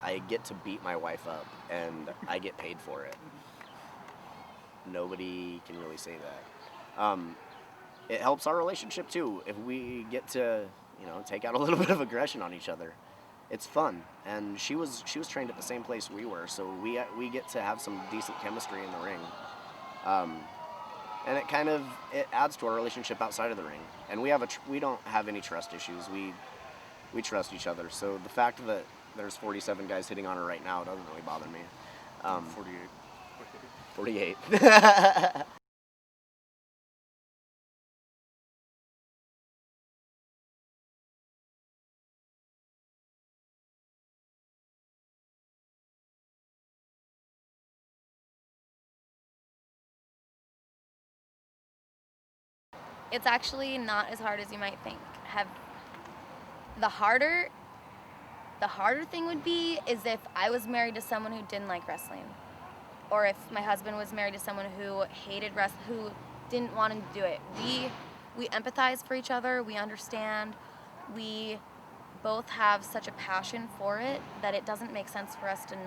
I get to beat my wife up, and I get paid for it. Nobody can really say that. It helps our relationship too if we get to, take out a little bit of aggression on each other. It's fun, and she was trained at the same place we were, so we get to have some decent chemistry in the ring, and it adds to our relationship outside of the ring. And we don't have any trust issues. We trust each other. So the fact that there's 47 guys hitting on her right now doesn't really bother me. 48. 48. It's actually not as hard as you might think. The harder thing would be is if I was married to someone who didn't like wrestling, or if my husband was married to someone who hated wrestling, who didn't want him to do it. We empathize for each other. We understand. We both have such a passion for it that it doesn't make sense for us to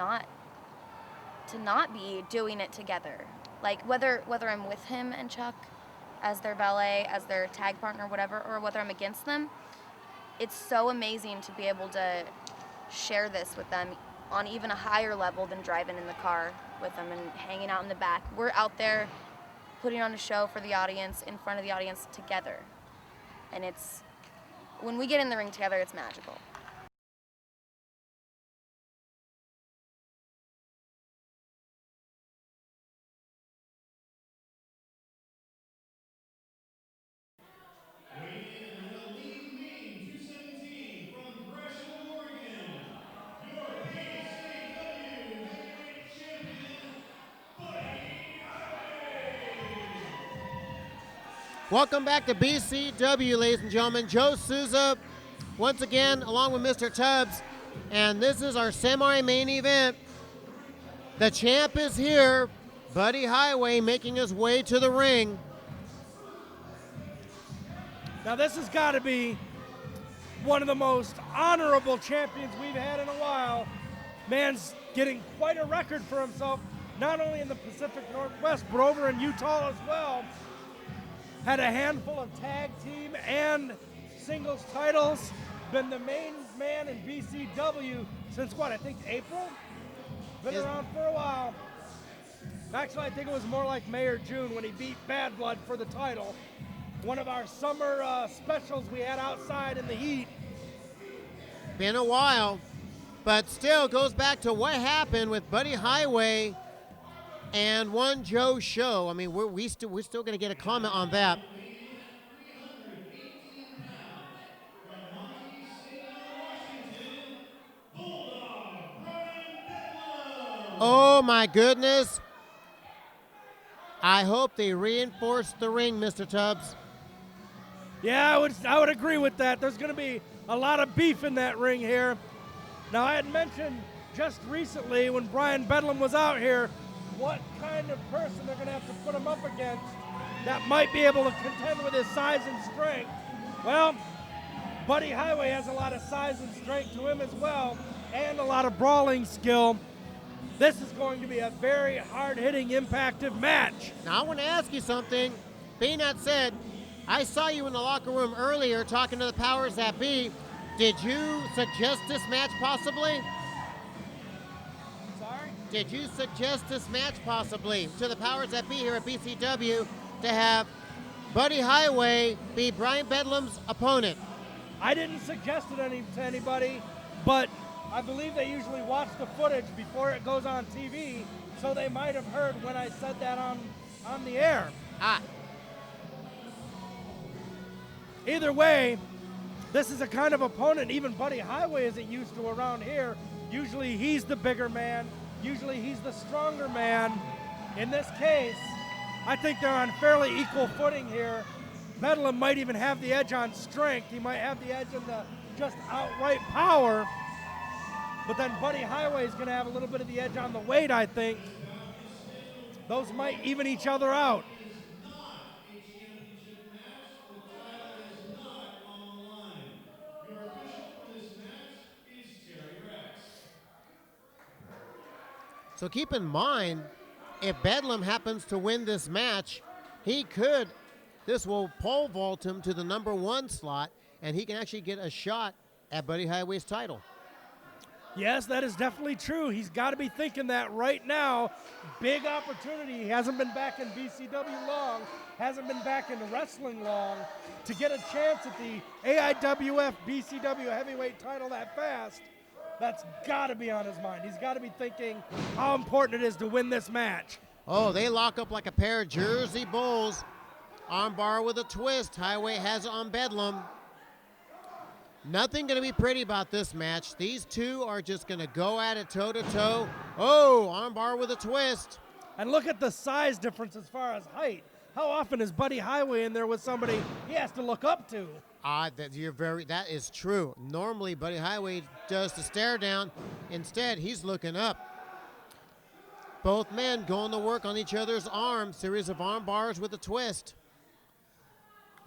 not be doing it together. Like whether I'm with him and Chuck as their valet, as their tag partner, whatever, or whether I'm against them, it's so amazing to be able to share this with them on even a higher level than driving in the car with them and hanging out in the back. We're out there putting on a show for the audience, in front of the audience together. And when we get in the ring together, it's magical. Weighing in the lean mean 217 from Gresham, Oregon, your BCW Heavyweight Champion, Buddy Highway. Welcome back to BCW, ladies and gentlemen. Joe Souza, once again, along with Mr. Tubbs, and this is our semi-main event. The champ is here, Buddy Highway, making his way to the ring. Now this has got to be one of the most honorable champions we've had in a while. Man's getting quite a record for himself, not only in the Pacific Northwest, but over in Utah as well. Had a handful of tag team and singles titles. Been the main man in BCW since what, I think April? Been around for a while. Actually, I think it was more like May or June when he beat Bad Blood for the title. One of our summer specials we had outside in the heat. Been a while, but still goes back to what happened with Buddy Highway and one Joe Show. I mean, we're still going to get a comment on that. Oh my goodness. I hope they reinforce the ring, Mr. Tubbs. Yeah, I would agree with that. There's going to be a lot of beef in that ring here. Now, I had mentioned just recently when Brian Bedlam was out here what kind of person they're going to have to put him up against that might be able to contend with his size and strength. Well, Buddy Highway has a lot of size and strength to him as well, and a lot of brawling skill. This is going to be a very hard-hitting, impactful match. Now, I want to ask you something. Being that said, I saw you in the locker room earlier talking to the powers that be. Did you suggest this match possibly? Sorry? Did you suggest this match possibly to the powers that be here at BCW to have Buddy Highway be Brian Bedlam's opponent? I didn't suggest it to anybody, but I believe they usually watch the footage before it goes on TV, so they might have heard when I said that on the air. Ah. Either way, this is a kind of opponent even Buddy Highway isn't used to around here. Usually he's the bigger man. Usually he's the stronger man. In this case, I think they're on fairly equal footing here. Bedlam might even have the edge on strength. He might have the edge on the just outright power. But then Buddy Highway is going to have a little bit of the edge on the weight, I think. Those might even each other out. So keep in mind, if Bedlam happens to win this match, this will pole vault him to the number 1 slot, and he can actually get a shot at Buddy Highway's title. Yes, that is definitely true. He's got to be thinking that right now. Big opportunity. He hasn't been back in BCW long, hasn't been back in wrestling long. To get a chance at the AIWF BCW Heavyweight title that fast, that's got to be on his mind. He's got to be thinking how important it is to win this match. Oh, they lock up like a pair of Jersey Bulls. Armbar with a twist. Highway has it on Bedlam. Nothing going to be pretty about this match. These two are just going to go at it toe-to-toe. Oh, armbar with a twist. And look at the size difference as far as height. How often is Buddy Highway in there with somebody he has to look up to? That is true. Normally, Buddy Highway does the stare down. Instead, he's looking up. Both men going to work on each other's arms. Series of arm bars with a twist.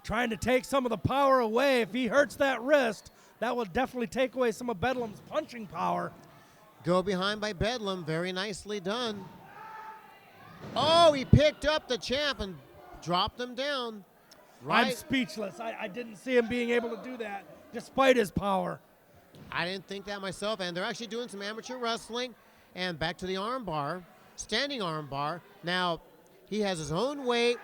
Trying to take some of the power away. If he hurts that wrist, that will definitely take away some of Bedlam's punching power. Go behind by Bedlam. Very nicely done. Oh, he picked up the champ and dropped him down. Right. I'm speechless. I didn't see him being able to do that despite his power. I didn't think that myself. And they're actually doing some amateur wrestling. And back to the arm bar. Standing arm bar. Now, he has his own weight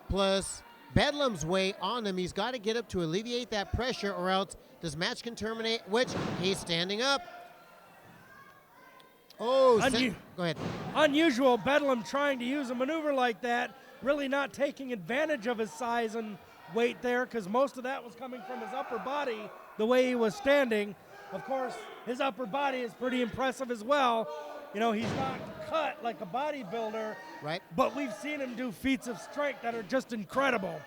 plus Bedlam's weight on him. He's got to get up to alleviate that pressure, or else this match can terminate, which he's standing up. Oh, go ahead. Unusual, Bedlam trying to use a maneuver like that, really not taking advantage of his size and weight there, because most of that was coming from his upper body, the way he was standing. Of course, his upper body is pretty impressive as well. You know, he's not cut like a bodybuilder, right? But we've seen him do feats of strength that are just incredible.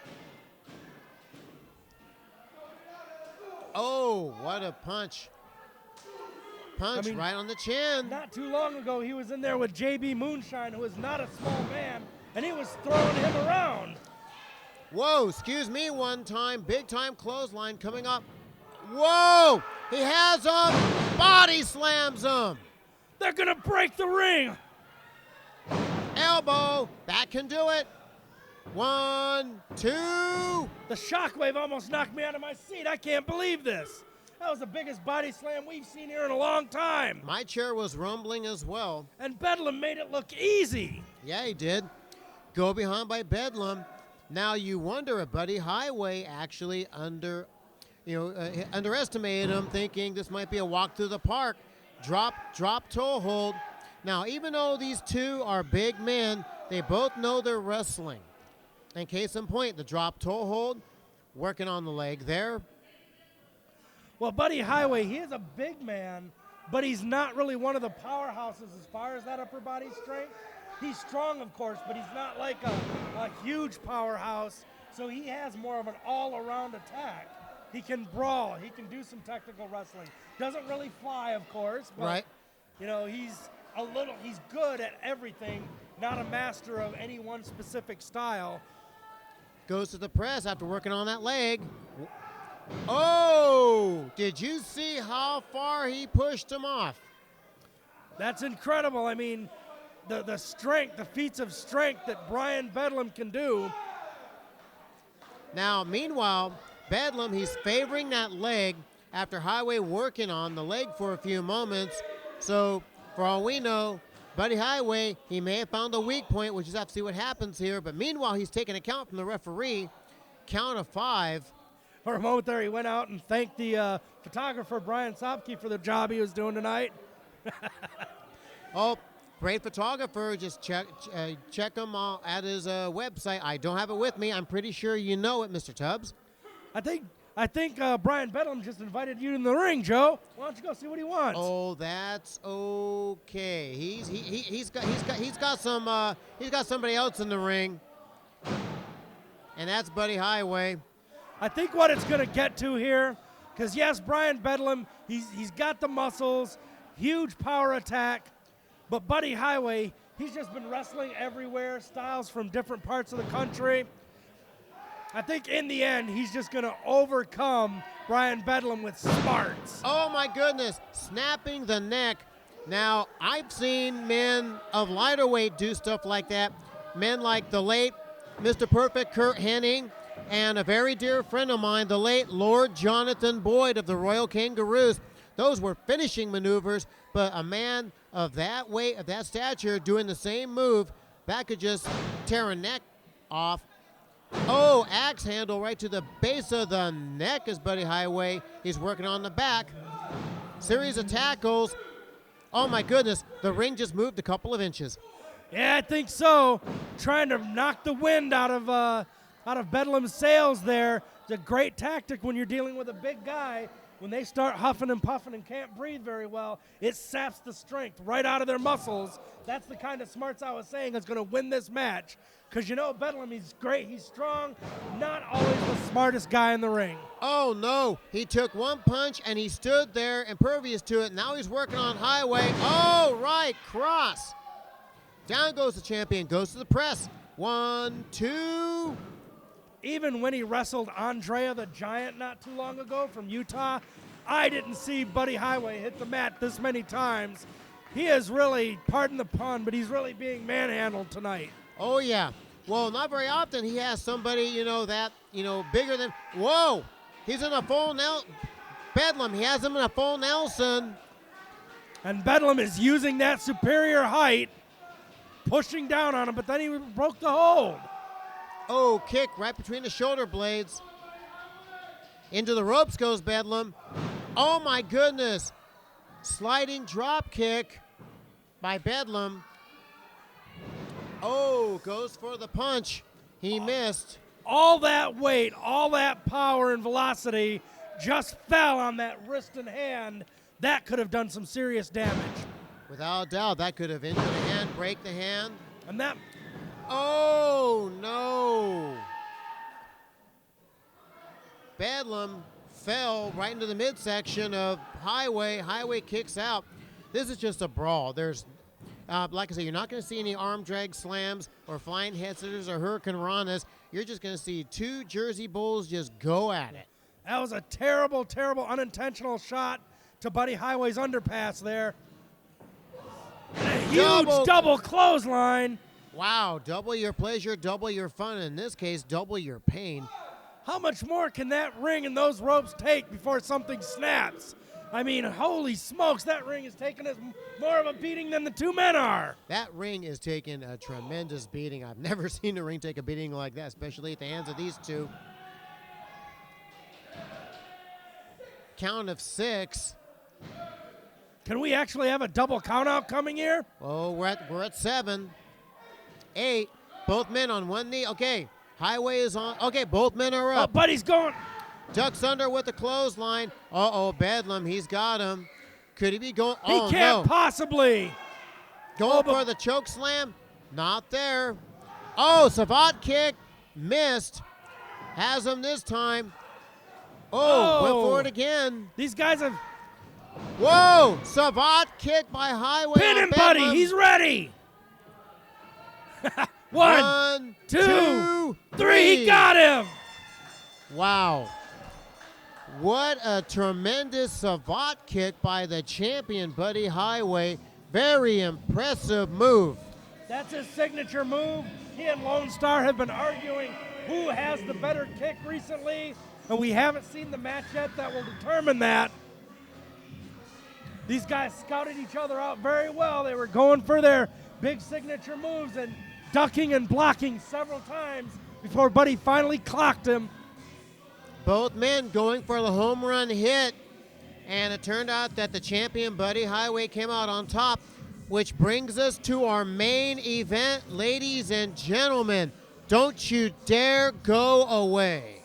Oh, what a punch. Punch right on the chin. Not too long ago, he was in there with JB Moonshine, who is not a small man, and he was throwing him around. Whoa, excuse me one time. Big time clothesline coming up. Whoa, he has him. Body slams him. They're going to break the ring. Elbow. That can do it. 1, 2. The shockwave almost knocked me out of my seat. I can't believe this. That was the biggest body slam we've seen here in a long time. My chair was rumbling as well. And Bedlam made it look easy. Yeah, he did. Go behind by Bedlam. Now you wonder if Buddy Highway actually underestimated him, thinking this might be a walk through the park. Drop toe hold. Now, even though these two are big men, they both know they're wrestling. And case in point, the drop toe hold, working on the leg there. Well, Buddy Highway, he is a big man, but he's not really one of the powerhouses as far as that upper body strength. He's strong, of course, but he's not like a huge powerhouse, so he has more of an all-around attack. He can brawl. He can do some technical wrestling. Doesn't really fly, of course, but right. You know, he's good at everything, not a master of any one specific style. Goes to the press after working on that leg. Oh, did you see how far he pushed him off? That's incredible. I mean, the strength, the feats of strength that Brian Bedlam can do. Now, meanwhile, Bedlam, he's favoring that leg after Highway working on the leg for a few moments. So, for all we know, Buddy Highway, he may have found a weak point. We'll just have to see what happens here. But meanwhile, he's taking a count from the referee. Count of 5. For a moment there, he went out and thanked the photographer, Brian Sopke, for the job he was doing tonight. Oh, great photographer. Just check him at his website. I don't have it with me. I'm pretty sure you know it, Mr. Tubbs. I think Brian Bedlam just invited you in the ring, Joe. Why don't you go see what he wants? Oh, that's okay. He's got somebody else in the ring, and that's Buddy Highway. I think what it's going to get to here, because yes, Brian Bedlam, he's got the muscles, huge power attack, but Buddy Highway, he's just been wrestling everywhere, styles from different parts of the country. I think in the end, he's just going to overcome Brian Bedlam with smarts. Oh, my goodness. Snapping the neck Now, I've seen men of lighter weight do stuff like that. Men like the late Mr. Perfect Kurt Hennig, and a very dear friend of mine, the late Lord Jonathan Boyd of the Royal Kangaroos. Those were finishing maneuvers, but a man of that weight, of that stature, doing the same move, that could just tear a neck off. Oh, axe handle right to the base of the neck is Buddy Highway. He's working on the back. Series of tackles. Oh my goodness, the ring just moved a couple of inches. Yeah, I think so. Trying to knock the wind out of Bedlam's sails there. It's a great tactic when you're dealing with a big guy. When they start huffing and puffing and can't breathe very well, it saps the strength right out of their muscles. That's the kind of smarts I was saying is going to win this match. Because you know Bedlam, he's great, he's strong, not always the smartest guy in the ring. Oh no, he took one punch and he stood there impervious to it. Now he's working on Highway. Oh, right, cross. Down goes the champion, goes to the press. 1, 2. Even when he wrestled Andrea the Giant not too long ago from Utah, I didn't see Buddy Highway hit the mat this many times. He is really, pardon the pun, but he's really being manhandled tonight. Oh yeah. Well, not very often he has somebody, bigger than, whoa, he's in a full Bedlam, he has him in a full Nelson. And Bedlam is using that superior height, pushing down on him, but then he broke the hold. Oh, kick right between the shoulder blades. Into the ropes goes Bedlam. Oh my goodness. Sliding drop kick by Bedlam. Oh, goes for the punch. He missed. All that weight, all that power and velocity just fell on that wrist and hand. That could have done some serious damage. Without a doubt, that could have injured the hand, break the hand. And that, oh no. Bedlam fell right into the midsection of Highway. Highway kicks out. This is just a brawl. There's, like I said, you're not going to see any arm drag slams or flying head scissors or hurricane ranas. You're just going to see two Jersey Bulls just go at it. that was a terrible, terrible unintentional shot to Buddy Highway's underpass there. And a huge double clothesline. Wow, double your pleasure, double your fun. In this case, double your pain. How much more can that ring and those ropes take before something snaps? I mean, holy smokes, that ring is taking us more of a beating than the two men are. That ring is taking a tremendous beating. I've never seen a ring take a beating like that, especially at the hands of these two. Count of 6. Can we actually have a double countout coming here? Oh, we're at 7. 8. Both men on one knee. Okay, Highway is on. Okay, both men are up. Oh, Buddy's going. Ducks under with the clothesline. Uh-oh, Bedlam, he's got him. Could he be going? He Oh, can't no. possibly. Going for the choke slam. Not there. Oh, Savate kick. Missed. Has him this time. Oh, went for it again. These guys have Whoa, Savate kick by Highway. pin on him, Buddy. Bedlam. He's ready. One, two, three. He got him. Wow. What a tremendous Savate kick by the champion, Buddy Highway. Very impressive move. That's his signature move. He and Lone Star have been arguing who has the better kick recently, and we haven't seen the match yet that will determine that. These guys scouted each other out very well. They were going for their big signature moves and ducking and blocking several times before Buddy finally clocked him. Both men going for the home run hit, and it turned out that the champion, Buddy Highway, came out on top, which brings us to our main event. Ladies and gentlemen, don't you dare go away.